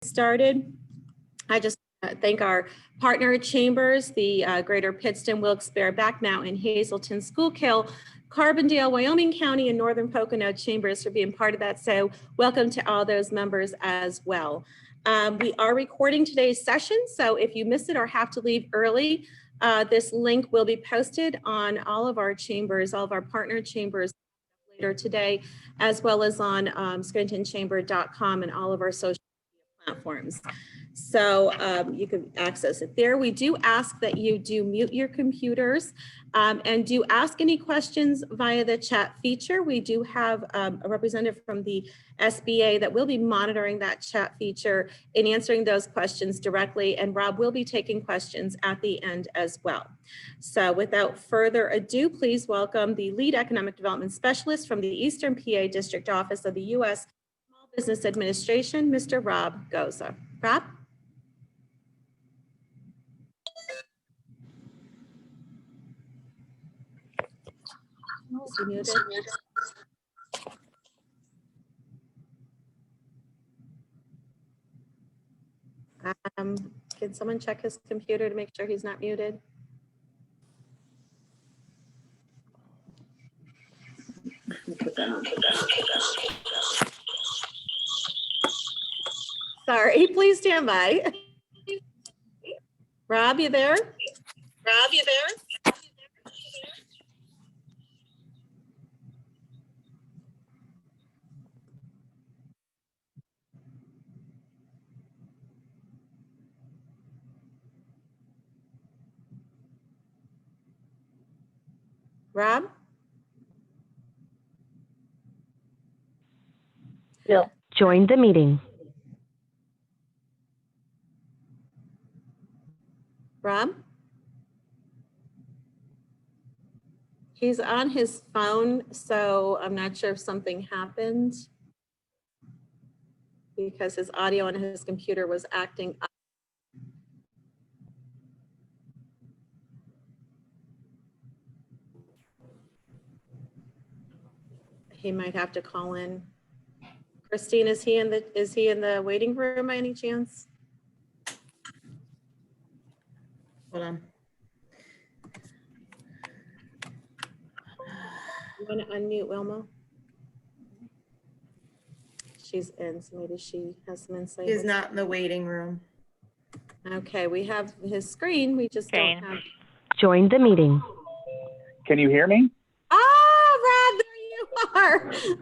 Started. I just thank our partner chambers, the Greater Pittston, Wilkes-Barre, Back Mountain, Hazleton, Schuylkill, Carbondale, Wyoming County, and Northern Pocono chambers for being part of that. So welcome to all those members as well. We are recording today's session, so if you miss it or have to leave early, this link will be posted on all of our chambers, all of our partner chambers later today, as well as on scrantonchamber.com and all of our social platforms. So you can access it there. We do ask that you do mute your computers and do ask any questions via the chat feature. We do have a representative from the SBA that will be monitoring that chat feature and answering those questions directly. And Rob will be taking questions at the end as well. So without further ado, please welcome the Lead Economic Development Specialist from the Eastern PA District Office of the U.S. Small Business Administration, Mr. Rob Goza. Rob? Is he muted? Can someone check his computer to make sure he's not muted? Sorry, please stand by. Rob, you there? Rob, you there? Rob? Bill. Join the meeting. Rob? He's on his phone, so I'm not sure if something happened because his audio on his computer was acting up. He might have to call in. Christine, is he in the waiting room by any chance? Hold on. You want to unmute Wilma? She's in, so maybe she has some insight. He's not in the waiting room. Okay, we have his screen. We just don't have. Join the meeting. Can you hear me? Oh, Rob, there you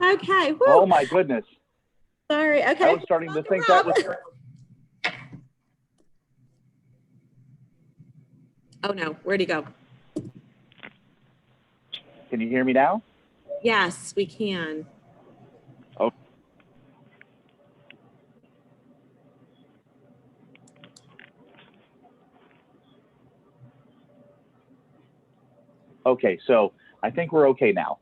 are. Okay. Woo. Oh my goodness. Sorry. Okay. I was starting to think that was. Oh no, where'd he go? Can you hear me now? Yes, we can. Oh. Okay, so I think we're okay now.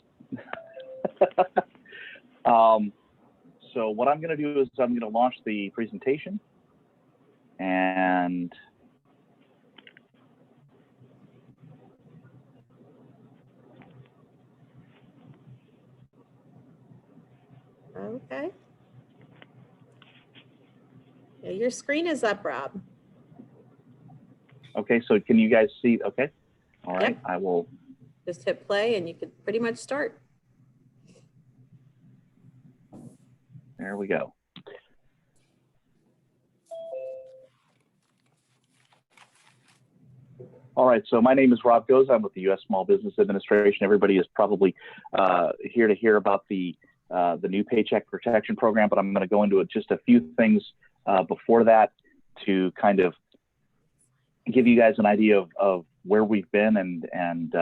So what I'm going to do is I'm going to launch the presentation, and Okay. Yeah, your screen is up, Rob. okay, so can you guys see? Okay, all right, Yep. I will. Just hit play and you could pretty much start. There we go. All right, so my name is Rob Goza. I'm with the U.S. Small Business Administration. Everybody is probably here to hear about the new Paycheck Protection Program, but I'm going to go into just a few things before that to kind of give you guys an idea of where we've been and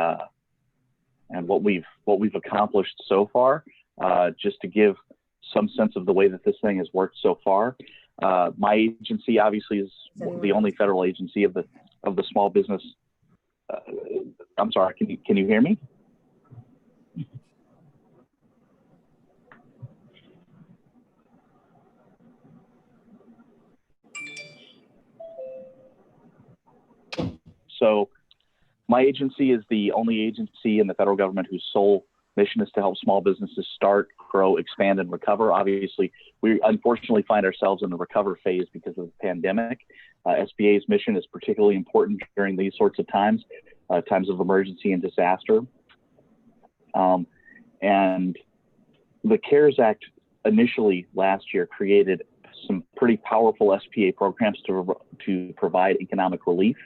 what we've accomplished so far, just to give some sense of the way that this thing has worked so far. My agency obviously is the only federal agency of the small business. I'm sorry, can you hear me? So my agency is the only agency in the federal government whose sole mission is to help small businesses start, grow, expand, and recover. Obviously, we unfortunately find ourselves in the recover phase because of the pandemic. SBA's mission is particularly important during these sorts of times, times of emergency and disaster. And the CARES Act initially last year created some pretty powerful SBA programs to provide economic relief.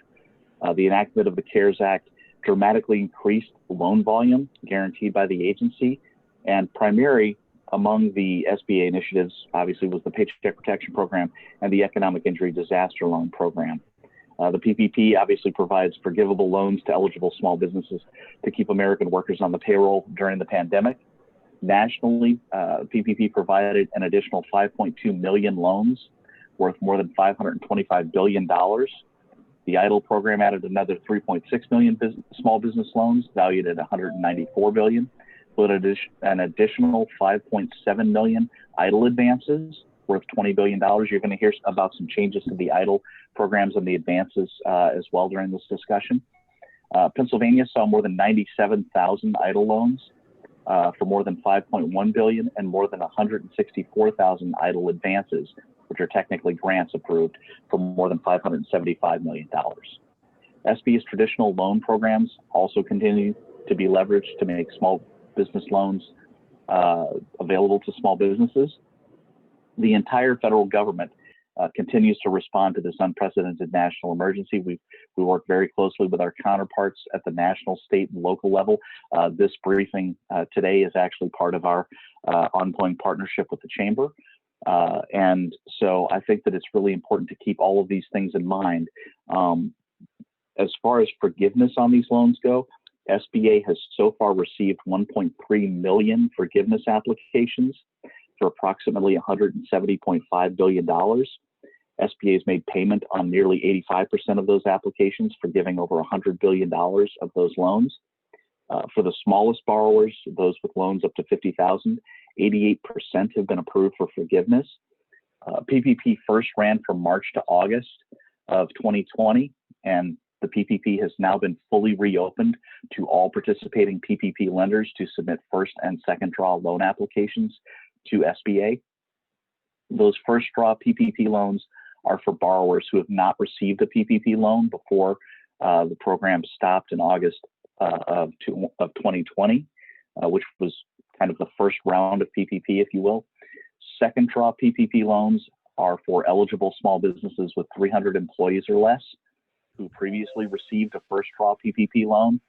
The enactment of the CARES Act dramatically increased loan volume guaranteed by the agency, and primary among the SBA initiatives obviously was the Paycheck Protection Program and the Economic Injury Disaster Loan Program. The PPP obviously provides forgivable loans to eligible small businesses to keep American workers on the payroll during the pandemic. Nationally, PPP provided an additional 5.2 million loans worth more than $525 billion. The EIDL program added another 3.6 million small business loans valued at $194 billion, with an additional 5.7 million EIDL advances worth $20 billion. You're going to hear about some changes to the EIDL programs and the advances as well during this discussion. Pennsylvania saw more than 97,000 EIDL loans for more than $5.1 billion and more than 164,000 EIDL advances, which are technically grants approved, for more than $575 million. SBA's traditional loan programs also continue to be leveraged to make small business loans available to small businesses. The entire federal government continues to respond to this unprecedented national emergency. We work very closely with our counterparts at the national, state, and local level. This briefing today is actually part of our ongoing partnership with the Chamber. And so I think that it's really important to keep all of these things in mind. As far as forgiveness on these loans go, SBA has so far received 1.3 million forgiveness applications for approximately $170.5 billion. SBA has made payment on nearly 85% of those applications, forgiving over $100 billion of those loans. For the smallest borrowers, those with loans up to $50,000, 88% have been approved for forgiveness. PPP first ran from March to August of 2020, and the PPP has now been fully reopened to all participating PPP lenders to submit first and second draw loan applications to SBA. Those first draw PPP loans are for borrowers who have not received a PPP loan before the program stopped in August of 2020, which was kind of the first round of PPP, if you will. Second draw PPP loans are for eligible small businesses with 300 employees or less who previously received a first draw PPP loan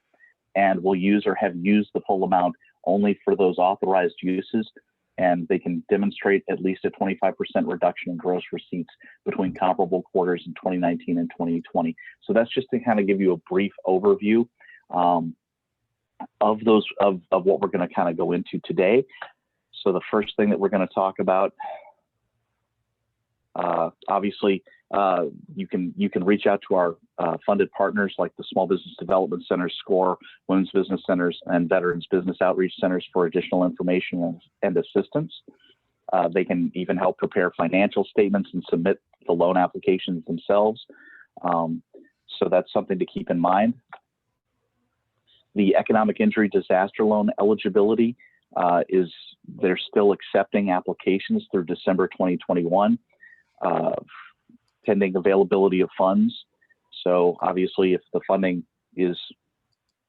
and will use or have used the full amount only for those authorized uses, and they can demonstrate at least a 25% reduction in gross receipts between comparable quarters in 2019 and 2020. So that's just to kind of give you a brief overview of what we're going to kind of go into today. So the first thing that we're going to talk about, obviously, you can reach out to our funded partners like the Small Business Development Center, SCORE, Women's Business Centers, and Veterans Business Outreach Centers for additional information and assistance. They can even help prepare financial statements and submit the loan applications themselves. So that's something to keep in mind. The Economic Injury Disaster Loan eligibility they're still accepting applications through December 2021. Pending availability of funds. So obviously, if the funding is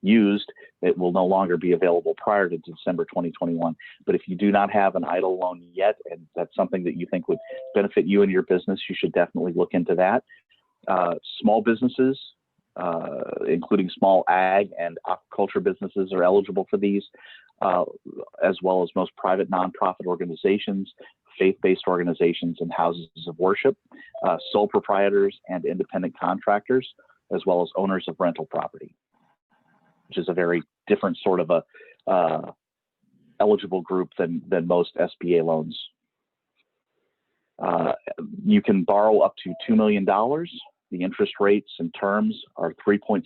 used, it will no longer be available prior to December 2021. But if you do not have an EIDL loan yet, and that's something that you think would benefit you and your business, you should definitely look into that. Small businesses, including small ag and aquaculture businesses, are eligible for these, as well as most private nonprofit organizations, faith-based organizations, and houses of worship, sole proprietors and independent contractors, as well as owners of rental property, which is a very different sort of a eligible group than most SBA loans. You can borrow up to $2 million. The interest rates and terms are 3.75%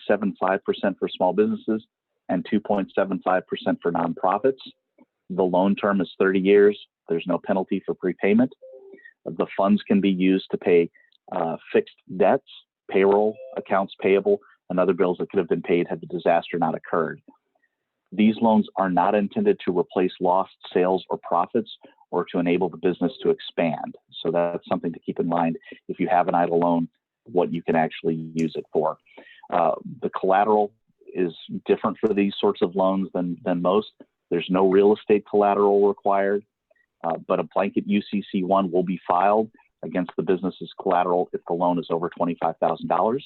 for small businesses and 2.75% for nonprofits. The loan term is 30 years. There's no penalty for prepayment. The funds can be used to pay fixed debts, payroll, accounts payable, and other bills that could have been paid had the disaster not occurred. These loans are not intended to replace lost sales or profits or to enable the business to expand. So that's something to keep in mind if you have an EIDL loan, what you can actually use it for. The collateral is different for these sorts of loans than most. There's no real estate collateral required, but a blanket UCC-1 will be filed against the business's collateral if the loan is over $25,000.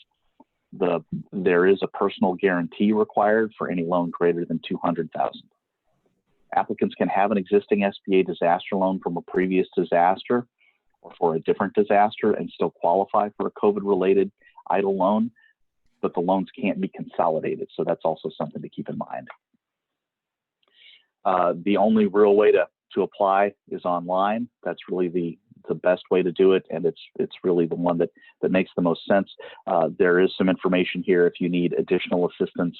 There is a personal guarantee required for any loan greater than $200,000. Applicants can have an existing SBA disaster loan from a previous disaster or for a different disaster and still qualify for a COVID-related EIDL loan, but the loans can't be consolidated. So that's also something to keep in mind. The only real way to apply is online. That's really the best way to do it, and it's really the one that makes the most sense. There is some information here if you need additional assistance,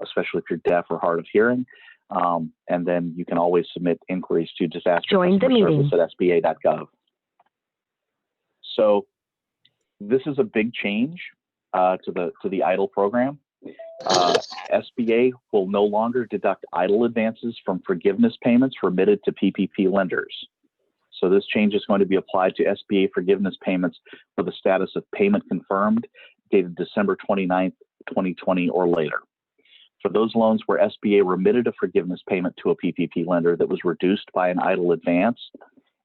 especially if you're deaf or hard of hearing. And then you can always submit inquiries to disaster Join the meeting at sba.gov. So this is a big change to the EIDL program. SBA will no longer deduct EIDL advances from forgiveness payments remitted to PPP lenders. So this change is going to be applied to SBA forgiveness payments for the status of payment confirmed, dated December 29th, 2020 or later. For those loans where SBA remitted a forgiveness payment to a PPP lender that was reduced by an EIDL advance,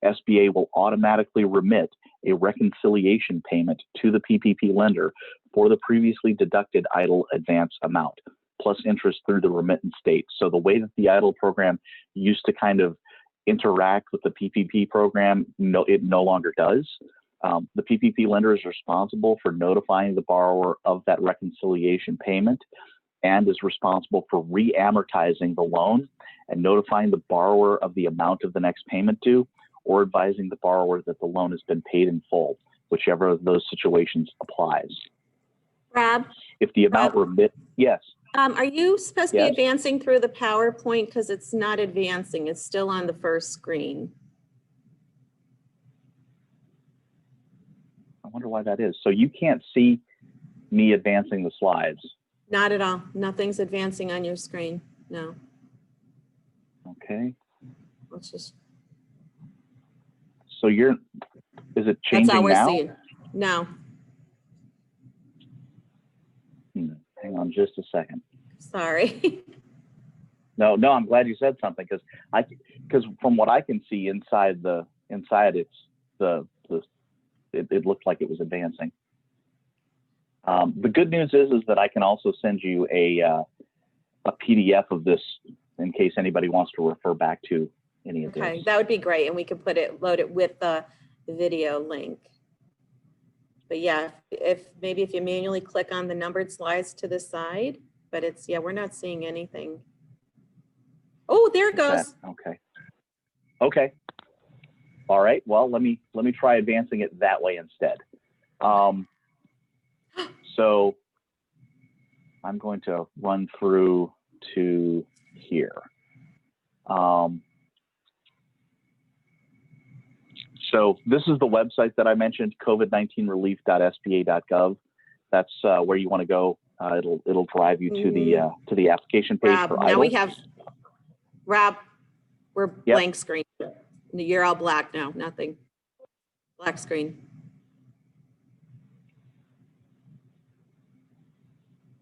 SBA will automatically remit a reconciliation payment to the PPP lender for the previously deducted EIDL advance amount, plus interest through the remittance date. So the way that the EIDL program used to kind of interact with the PPP program, it no longer does. The PPP lender is responsible for notifying the borrower of that reconciliation payment and is responsible for re-amortizing the loan and notifying the borrower of the amount of the next payment due, or advising the borrower that the loan has been paid in full, whichever of those situations applies. Rob? If the amount yes. Are you supposed to be Yes. advancing through the PowerPoint? Because it's not advancing. It's still on the first screen. I wonder why that is. So you can't see me advancing the slides. Not at all. Nothing's advancing on your screen. No. Okay. Let's just. So is it changing That's all we're now? seeing. No. Hang on just a second. Sorry. No, I'm glad you said something because from what I can see inside it looked like it was advancing. The good news is that I can also send you a PDF of this in case anybody wants to refer back to any of Okay, this. that would be great, and we could load it with the video link. But yeah, if you manually click on the numbered slides to the side, but we're not seeing anything. Oh, there it goes. Okay. All right. Well, let me try advancing it that way instead. So I'm going to run through to here. So this is the website that I mentioned, covid19relief.sba.gov. That's where you want to go. It'll drive you to the application page Rob, for now EIDL. we have, Rob, we're blank screen. You're all black now, nothing. Black screen.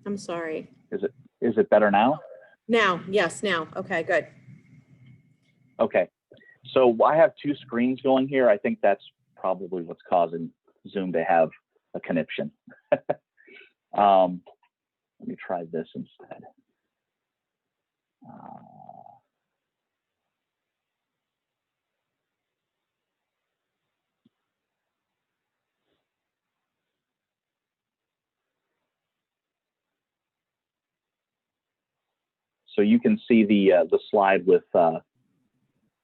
I'm sorry. Is it better now? Now, yes, now. Okay, good. Okay. So I have two screens going here. I think that's probably what's causing Zoom to have a conniption. Let me try this instead. So you can see the slide with the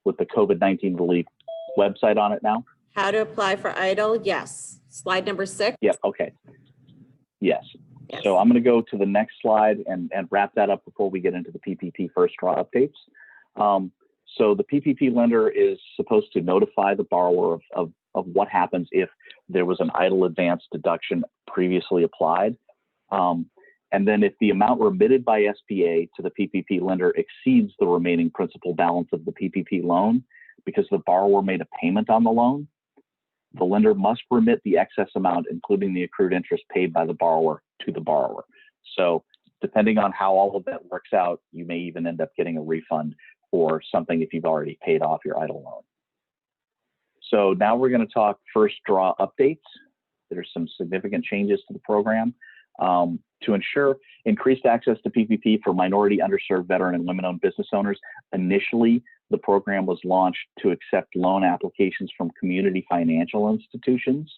COVID-19 relief website on it now. How to apply for EIDL? Yes. Slide number 6. Yeah. Okay. Yes. Yes. So I'm going to go to the next slide and wrap that up before we get into the PPP first draw updates. So the PPP lender is supposed to notify the borrower of what happens if there was an EIDL advance deduction previously applied. And then if the amount remitted by SBA to the PPP lender exceeds the remaining principal balance of the PPP loan because the borrower made a payment on the loan, the lender must remit the excess amount, including the accrued interest paid by the borrower, to the borrower. So depending on how all of that works out, you may even end up getting a refund for something if you've already paid off your EIDL loan. So now we're going to talk first draw updates. There's some significant changes to the program. To ensure increased access to PPP for minority, underserved, veteran, and women-owned business owners, initially the program was launched to accept loan applications from community financial institutions.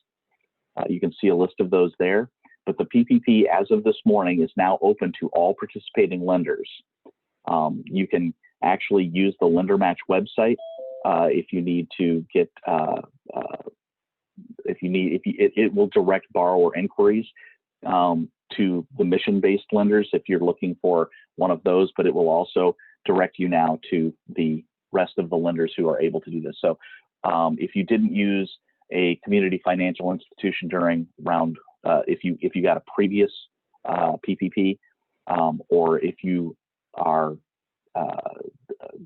You can see a list of those there. But the PPP, as of this morning, is now open to all participating lenders. You can actually use the Lender Match website if you need to get, it will direct borrower inquiries to the mission-based lenders if you're looking for one of those, but it will also direct you now to the rest of the lenders who are able to do this. So if you didn't use a community financial institution during round, if you got a previous PPP, or if you are,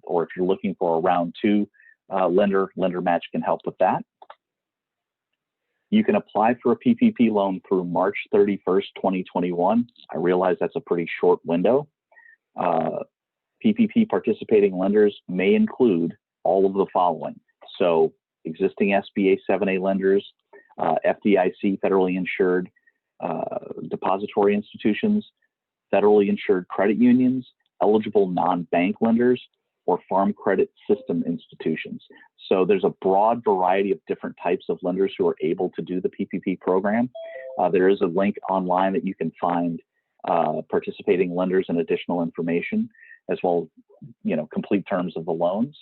or if you're looking for a round two lender, Lender Match can help with that. You can apply for a PPP loan through March 31st, 2021. I realize that's a pretty short window. PPP participating lenders may include all of the following. So existing SBA 7A lenders, FDIC, federally insured depository institutions, federally insured credit unions, eligible non-bank lenders, or Farm Credit System institutions. So there's a broad variety of different types of lenders who are able to do the PPP program. There is a link online that you can find participating lenders and additional information, as well as complete terms of the loans.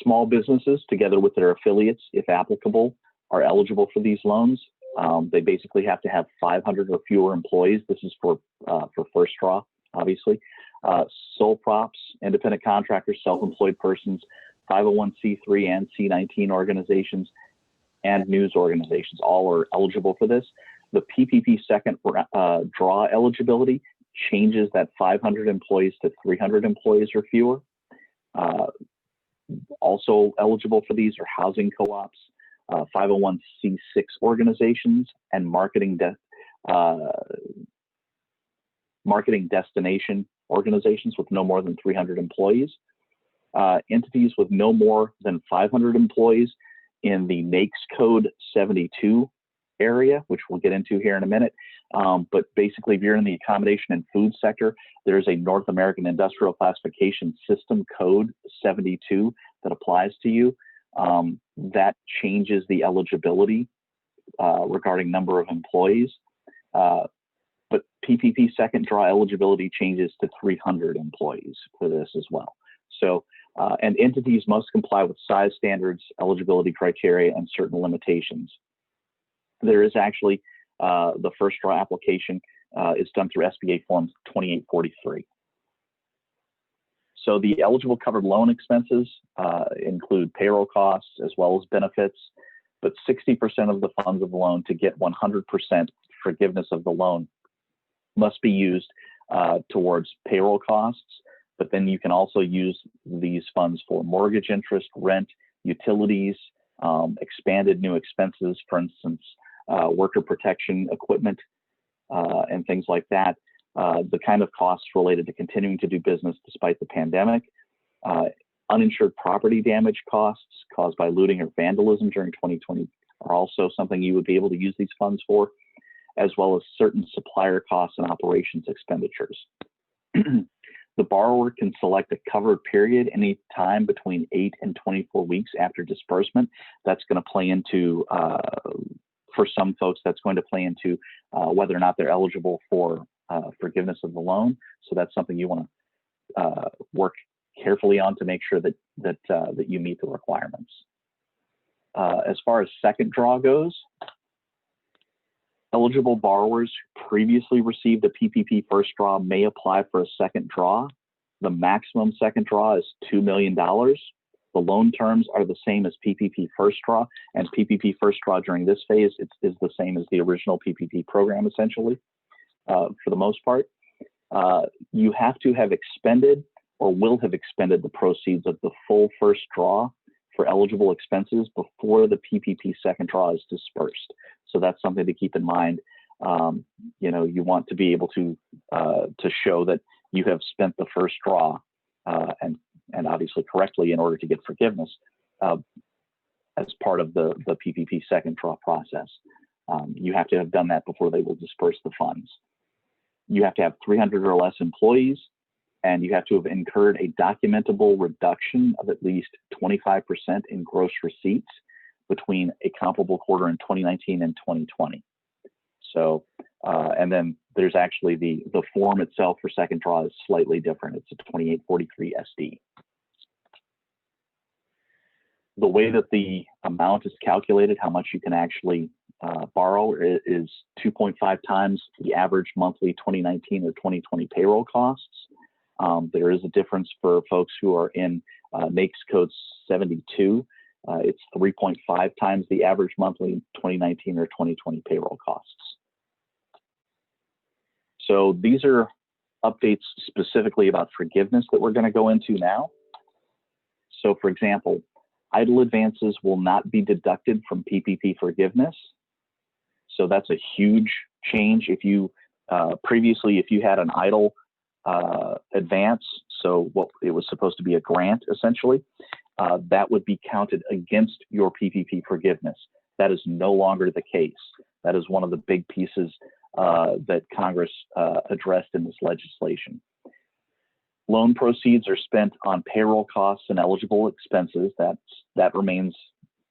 Small businesses, together with their affiliates, if applicable, are eligible for these loans. They basically have to have 500 or fewer employees. This is for first draw, obviously. Sole props, independent contractors, self-employed persons, 501c3 and C19 organizations, and news organizations, all are eligible for this. The PPP second draw eligibility changes that 500 employees to 300 employees or fewer. Also eligible for these are housing co-ops, 501c6 organizations, and marketing destination organizations with no more than 300 employees. Entities with no more than 500 employees in the NAICS Code 72 area, which we'll get into here in a minute. But basically, if you're in the accommodation and food sector, there's a North American Industrial Classification System Code 72 that applies to you. That changes the eligibility regarding number of employees. But PPP second draw eligibility changes to 300 employees for this as well. So, and entities must comply with size standards, eligibility criteria, and certain limitations. There is actually the first draw application is done through SBA Form 2843. So the eligible covered loan expenses include payroll costs as well as benefits, but 60% of the funds of the loan to get 100% forgiveness of the loan must be used towards payroll costs, but then you can also use these funds for mortgage interest, rent, utilities, expanded new expenses, for instance, worker protection equipment, and things like that. The kind of costs related to continuing to do business despite the pandemic, uninsured property damage costs caused by looting or vandalism during 2020 are also something you would be able to use these funds for, as well as certain supplier costs and operations expenditures. The borrower can select a covered period any time between 8 and 24 weeks after disbursement. That's going to play into, for some folks, that's going to play into whether or not they're eligible for forgiveness of the loan. So that's something you want to work carefully on to make sure that you meet the requirements. As far as second draw goes, eligible borrowers who previously received a PPP first draw may apply for a second draw. The maximum second draw is $2 million. The loan terms are the same as PPP First Draw, and PPP First Draw during this phase is the same as the original PPP program, essentially, for the most part. You have to have expended or will have expended the proceeds of the full first draw for eligible expenses before the PPP second draw is dispersed. So that's something to keep in mind. You want to be able to show that you have spent the first draw and obviously correctly in order to get forgiveness as part of the PPP second draw process. You have to have done that before they will disperse the funds. You have to have 300 or less employees, and you have to have incurred a documentable reduction of at least 25% in gross receipts between a comparable quarter in 2019 and 2020. So, and then there's actually the form itself for second draw is slightly different. It's a 2843 SD. The way that the amount is calculated, how much you can actually borrow, is 2.5 times the average monthly 2019 or 2020 payroll costs. There is a difference for folks who are in NAICS code 72. It's 3.5 times the average monthly 2019 or 2020 payroll costs. So these are updates specifically about forgiveness that we're going to go into now. So for example, idle advances will not be deducted from PPP forgiveness. So that's a huge change. If you previously, if you had an idle advance, so what it was supposed to be a grant essentially, that would be counted against your PPP forgiveness. That is no longer the case. That is one of the big pieces that Congress addressed in this legislation. Loan proceeds are spent on payroll costs and eligible expenses. That remains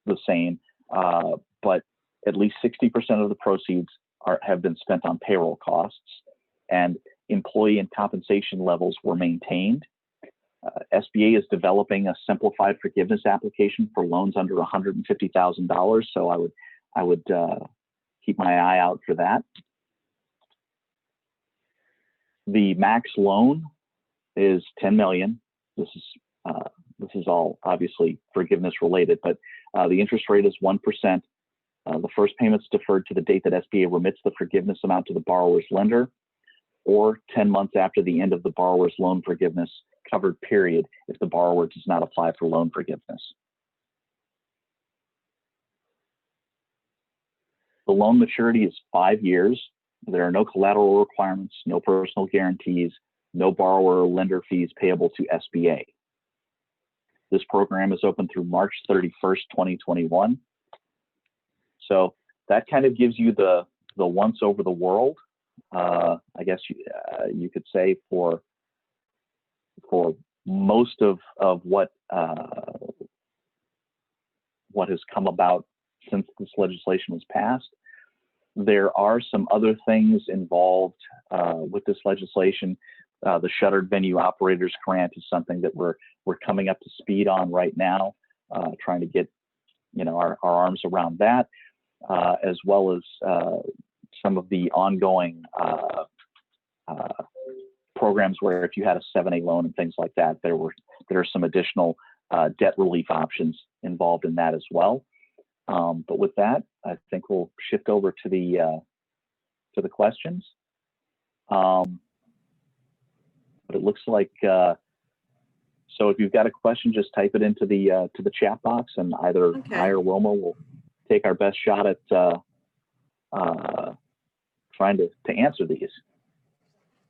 the same, but at least 60% of the proceeds have been spent on payroll costs, and employee and compensation levels were maintained. SBA is developing a simplified forgiveness application for loans under $150,000, so I would keep my eye out for that. The max loan is $10 million. This is all obviously forgiveness related, but the interest rate is 1%. The first payment is deferred to the date that SBA remits the forgiveness amount to the borrower's lender, or 10 months after the end of the borrower's loan forgiveness covered period if the borrower does not apply for loan forgiveness. The loan maturity is 5 years. There are no collateral requirements, no personal guarantees, no borrower or lender fees payable to SBA. This program is open through March 31st, 2021. So that kind of gives you the once over the world, I guess you could say, for most of what has come about since this legislation was passed. There are some other things involved with this legislation. The Shuttered Venue Operators Grant is something that we're coming up to speed on right now, trying to get our arms around that, as well as some of the ongoing programs where if you had a 7A loan and things like that, there are some additional debt relief options involved in that as well. But with that, I think we'll shift over to the questions. But it looks like so if you've got a question, just type it into the chat box, and either I or Wilma will take our best shot at trying to answer these.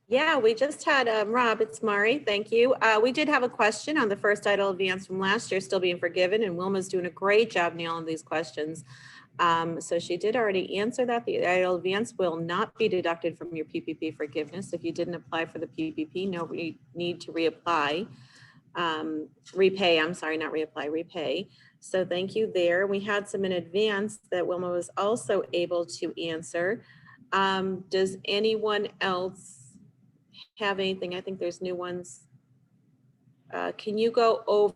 Yeah, we just had, Rob, it's Mari, thank you. We did have a question on the first idle advance from last year still being forgiven, and Wilma's doing a great job nailing these questions. So she did already answer that. The idle advance will not be deducted from your PPP forgiveness. If you didn't apply for the PPP, no need to reapply. Repay, I'm sorry, not reapply, repay. So thank you there. We had some in advance that Wilma was also able to answer. Does anyone else have anything? I think there's new ones. Can you go over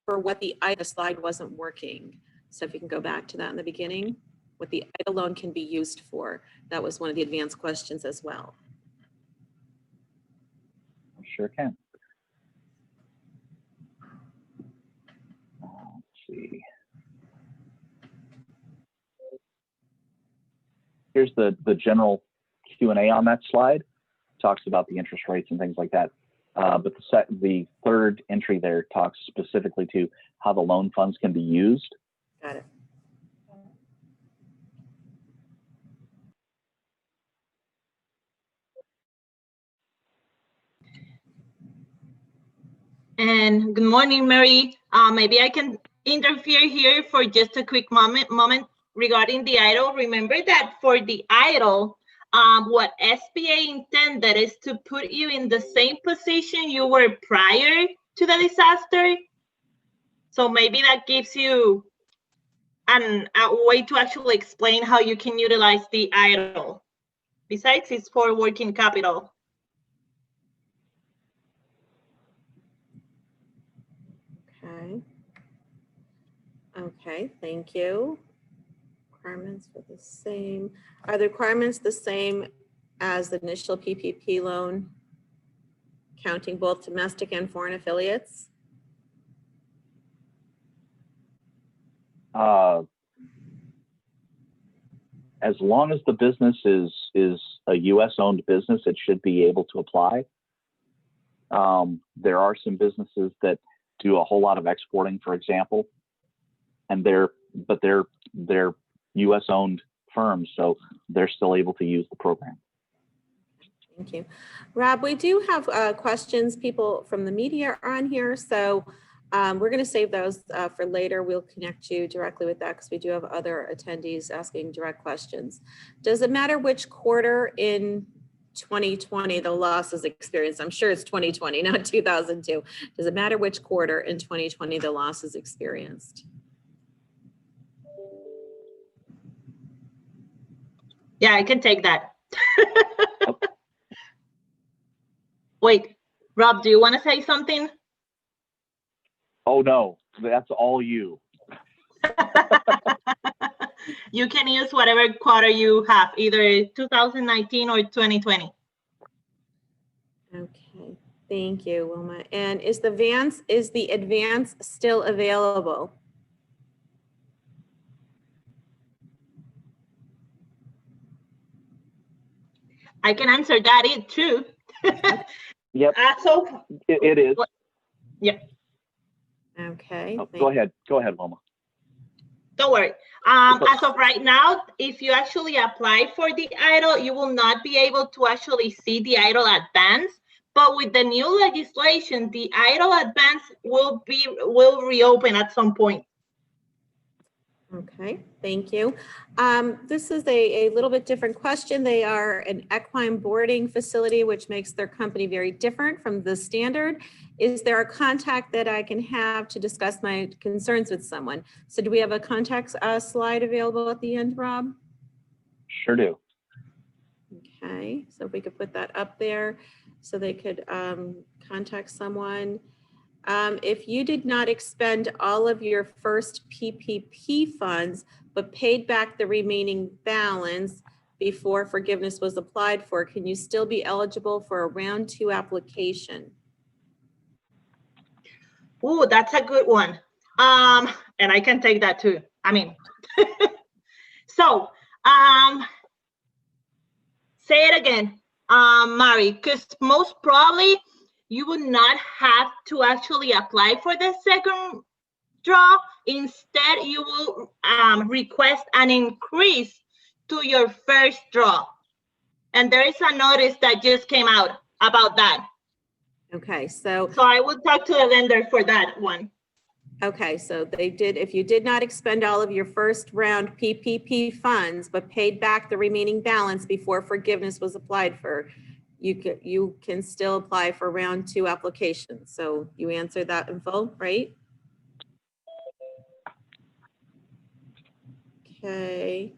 what the IDA slide wasn't working? So if you can go back to that in the beginning, what the IDA loan can be used for. That was one of the advanced questions as well. Sure can. see. Here's the general Q&A on that slide. Talks about the interest rates and things like that. But the third entry there talks specifically to how the loan funds can be used. Got it. And good morning, Mary. Maybe I can interfere here for just a quick moment regarding the EIDL. Remember that for the EIDL, what SBA intended is to put you in the same position you were prior to the disaster. So maybe that gives you a way to actually explain how you can utilize the EIDL. Besides, it's for working capital. Okay. Okay, thank you. Requirements for the same. Are the requirements the same as the initial PPP loan, counting both domestic and foreign affiliates? As long as the business is a U.S. owned business, it should be able to apply. There are some businesses that do a whole lot of exporting, for example, and they're U.S. owned firms, so they're still able to use the program. Thank you. Rob, we do have questions. People from the media are on here, so we're going to save those for later. We'll connect you directly with that because we do have other attendees asking direct questions. Does it matter which quarter in 2020 the loss is experienced? I'm sure it's 2020, not 2002. Does it matter which quarter in 2020 the loss is experienced? Yeah, I can take that. Wait, Rob, do you want to say something? Oh no, that's all you. You can use whatever quarter you have, either 2019 or 2020. Okay, thank you, Wilma. And is the advance still available? I can answer that too. Yep, So it is. Yeah. Okay. Oh, go ahead, Wilma. Don't worry. As of right now, if you actually apply for the EIDL, you will not be able to actually see the EIDL advance. But with the new legislation, the EIDL advance will reopen at some point. Okay, thank you. This is a little bit different question. They are an equine boarding facility, which makes their company very different from the standard. Is there a contact that I can have to discuss my concerns with someone? So do we have a contact slide available at the end, Rob? Sure do. Okay, so if we could put that up there so they could contact someone. If you did not expend all of your first PPP funds, but paid back the remaining balance before forgiveness was applied for, can you still be eligible for a round 2 application? Ooh, that's a good one. And I can take that too. I mean, so say it again, Mari, because most probably you would not have to actually apply for the second draw. Instead, you will request an increase to your first draw. And there is a notice that just came out about that. Okay, so I would talk to the lender for that one. okay, so they did, if you did not expend all of your first round PPP funds, but paid back the remaining balance before forgiveness was applied for, you can still apply for round 2 applications. So you answered that in full, right? Okay.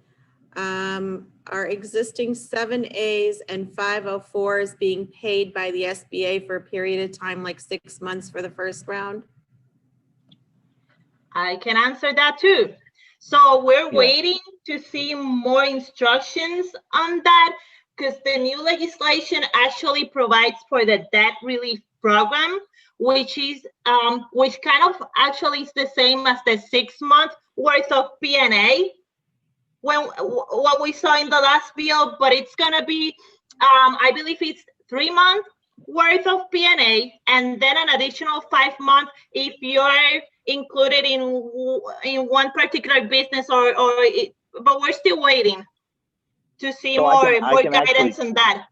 Are existing 7As and 504s being paid by the SBA for a period of time, like 6 months for the first round? I can answer that too. So we're waiting to see more instructions on that, because the new legislation actually provides for the debt relief program, which is which kind of actually is the same as the 6 month worth of P&A when what we saw in the last bill, but it's gonna be I believe it's 3 months worth of P&A and then an additional 5 months if you're included in one particular business but we're still waiting to see So more I can guidance actually, on that.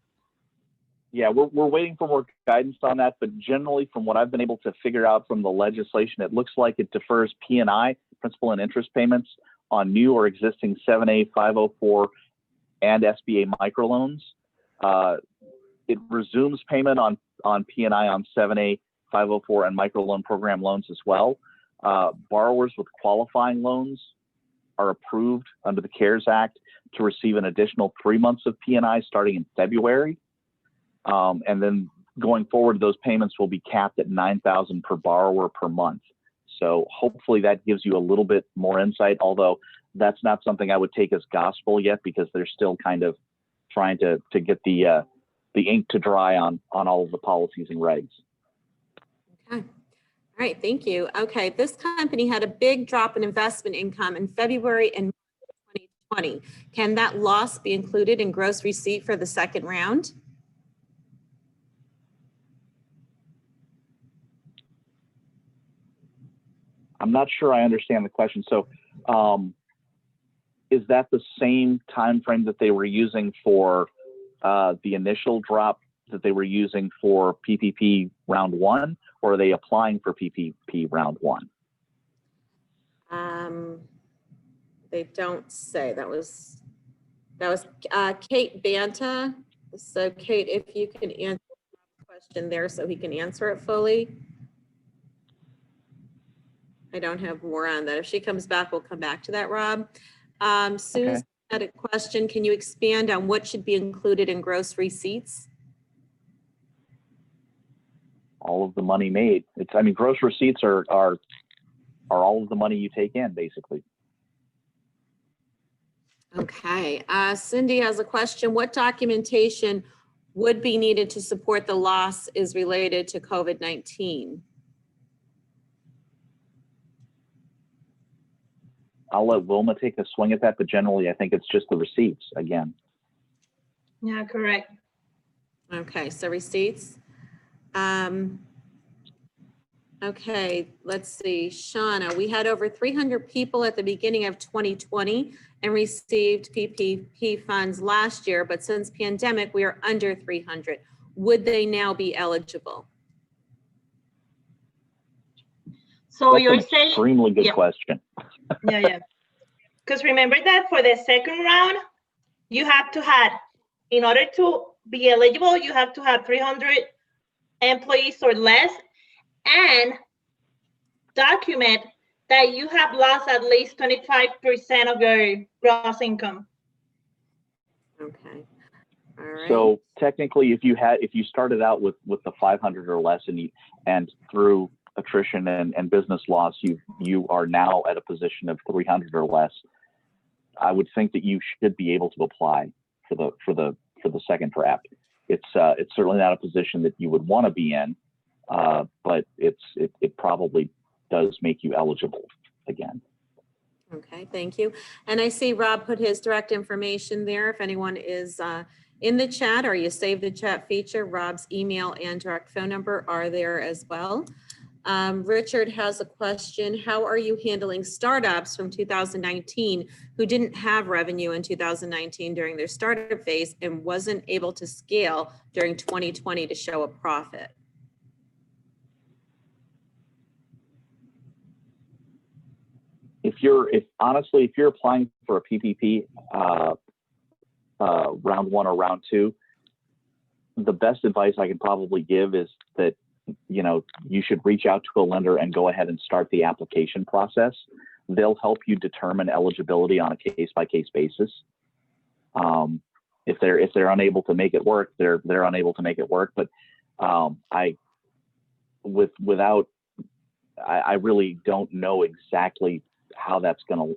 Yeah, we're waiting for more guidance on that, but generally from what I've been able to figure out from the legislation, it looks like it defers P&I, principal and interest payments, on new or existing 7A, 504, and SBA microloans. It resumes payment on P&I on 7A, 504, and microloan program loans as well. Borrowers with qualifying loans are approved under the CARES Act to receive an additional 3 months of P&I starting in February. And then going forward, those payments will be capped at $9,000 per borrower per month. So hopefully that gives you a little bit more insight, although that's not something I would take as gospel yet because they're still kind of trying to get the ink to dry on all of the policies and regs. Okay. All right, thank you. Okay, this company had a big drop in investment income in February and March of 2020. Can that loss be included in gross receipt for the second round? I'm not sure I understand the question. So is that the same time frame that they were using for the initial drop that they were using for PPP round 1, or are they applying for PPP round 1? They don't say. That was Kate Banta. So Kate, if you can answer the question there so he can answer it fully. I don't have more on that. If she comes back, we'll come back to that, Rob. Susan had a question. Can you expand on what should be included in gross receipts? All of the money made. I mean, gross receipts are all of the money you take in, basically. Okay. Cindy has a question. What documentation would be needed to support the loss is related to COVID-19? I'll let Wilma take a swing at that, but generally I think it's just the receipts again. Yeah, correct. Okay, so receipts. Okay, let's see. Shauna, we had over 300 people at the beginning of 2020 and received PPP funds last year, but since pandemic, we are under 300. Would they now be eligible? So That's you're an saying, extremely good question. yeah. Because remember that for the second round, you have to have, in order to be eligible, you have to have 300 employees or less and document that you have lost at least 25% of your gross income. Okay. All right. So technically, if you started out with the 500 or less, and through attrition and business loss, you are now at a position of 300 or less, I would think that you should be able to apply for the second PrEP. It's certainly not a position that you would want to be in, but it probably does make you eligible again. Okay, thank you. And I see Rob put his direct information there. If anyone is in the chat or you save the chat feature, Rob's email and direct phone number are there as well. Richard has a question. How are you handling startups from 2019 who didn't have revenue in 2019 during their startup phase and wasn't able to scale during 2020 to show a profit? Honestly, if you're applying for a PPP round 1 or round 2, the best advice I can probably give is that you should reach out to a lender and go ahead and start the application process. They'll help you determine eligibility on a case-by-case basis. If they're unable to make it work, they're unable to make it work. But I really don't know exactly how that's gonna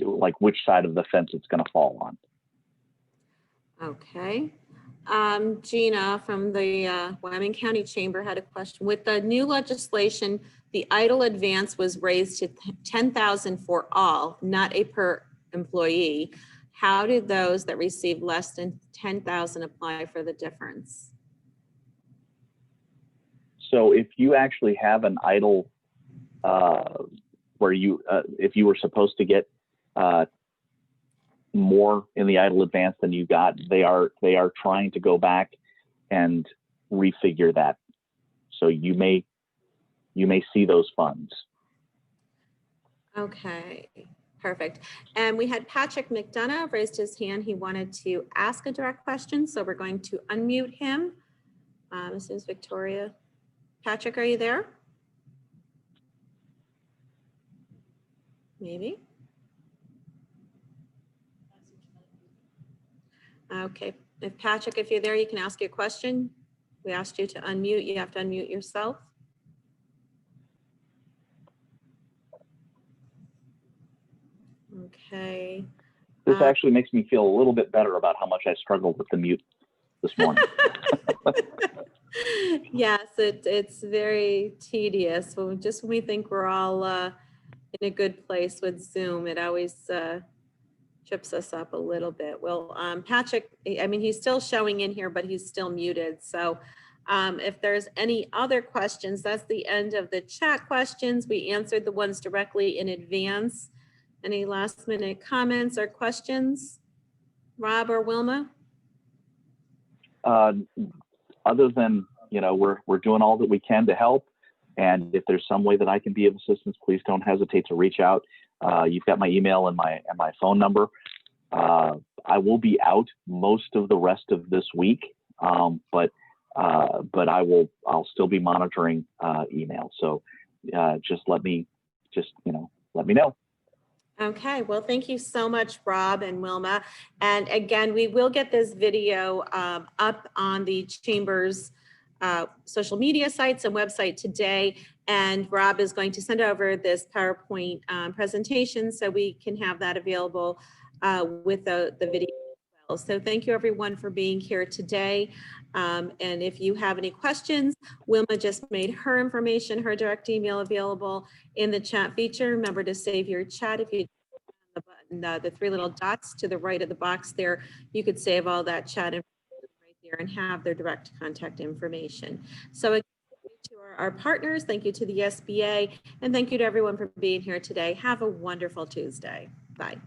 like which side of the fence it's gonna fall on. Okay. Gina from the Wyoming County Chamber had a question. With the new legislation, the EIDL advance was raised to $10,000 for all, not a per employee. How did those that receive less than $10,000 apply for the difference? So if you actually have an EIDL where you, if you were supposed to get more in the EIDL advance than you got, they are trying to go back and refigure that. So you may see those funds. Okay, perfect. And we had Patrick McDonough raised his hand. He wanted to ask a direct question, so we're going to unmute him. This is Victoria. Patrick, are you there? Maybe. Okay, if Patrick, if you're there, you can ask your question. We asked you to unmute. You have to unmute yourself. Okay. This actually makes me feel a little bit better about how much I struggled with the mute this morning. Yes, it's very tedious. Just when we think we're all in a good place with Zoom, it always trips us up a little bit. Well, Patrick, I mean, he's still showing in here, but he's still muted. So if there's any other questions, that's the end of the chat questions. We answered the ones directly in advance. Any last minute comments or questions, Rob or Wilma? Other than, you know, we're doing all that we can to help. And if there's some way that I can be of assistance, please don't hesitate to reach out. You've got my email and my phone number. I will be out most of the rest of this week, but I'll still be monitoring email. So just let me know. Okay, well, thank you so much, Rob and Wilma. And again, we will get this video up on the Chamber's social media sites and website today. And Rob is going to send over this PowerPoint presentation so we can have that available with the video as well. So thank you everyone for being here today. And if you have any questions, Wilma just made her information, her direct email available in the chat feature. Remember to save your chat. If you the button, the three little dots to the right of the box there, you could save all that chat information right there and have their direct contact information. So again, thank you to our partners, thank you to the SBA, and thank you to everyone for being here today. Have a wonderful Tuesday. Bye.